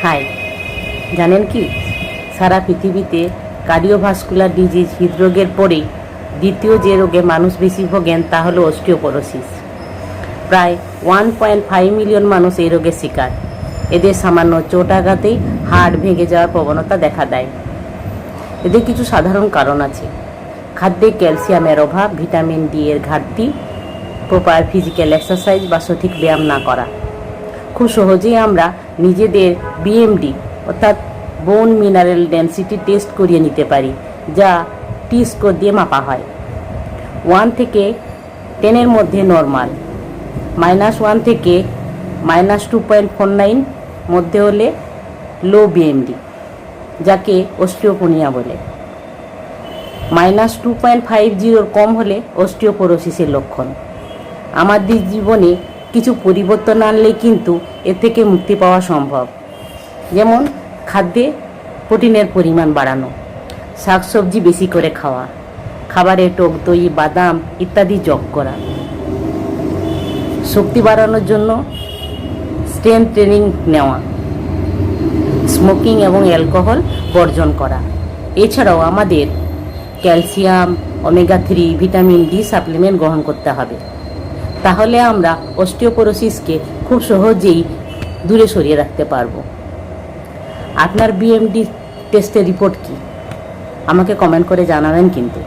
High, জানেন কি সারা পৃথিবীতে কার্ডিওভাস্কুলার ডিজিজ হৃদরোগের পরেই দ্বিতীয় যে রোগে মানুষ বেশি ভোগেন তা হলো অস্টিওপোরোসিস। প্রায় 1.5 মিলিয়ন মানুষ এই রোগের শিকার। এদের সামান্য চোট আঘাতেই হাড় ভেঙে যাওয়ার প্রবণতা দেখা দেয়। এদের কিছু সাধারণ কারণ আছে: খাদ্যে ক্যালসিয়ামের অভাব, ভিটামিন ডি এর ঘাটতি, প্রপার ফিজিক্যাল এক্সারসাইজ বা সঠিক ব্যায়াম না করা। খুব সহজেই আমরা নিজেদের বিএমডি অর্থাৎ বোন মিনারেল ডেন্সিটি টেস্ট করিয়ে নিতে পারি, যা টি স্কোর দিয়ে মাপা হয়। 1 থেকে 10 মধ্যে নর্মাল, -1 থেকে -2.49 মধ্যে হলে লো বিএমডি, যাকে অস্টিওপোনিয়া বলে। -2.50 কম হলে অস্টিওপোরোসিসের লক্ষণ। আমাদের জীবনে কিছু পরিবর্তন আনলে কিন্তু এর থেকে মুক্তি পাওয়া সম্ভব। যেমন খাদ্যে প্রোটিনের পরিমাণ বাড়ানো, শাকসবজি বেশি করে খাওয়া, খাবারে টক দই, বাদাম ইত্যাদি যোগ করা, শক্তি বাড়ানোর জন্য স্ট্রেংথ ট্রেনিং নেওয়া, স্মোকিং এবং অ্যালকোহল বর্জন করা। এছাড়াও আমাদের calcium, omega 3, vitamin D supplement গ্রহণ করতে হবে। তাহলে আমরা অস্টিওপোরোসিসকে খুব সহজেই দূরে সরিয়ে রাখতে পারবো। আপনার বিএমডি টেস্টের রিপোর্ট কি? আমাকে কমেন্ট করে জানাবেন কিন্তু।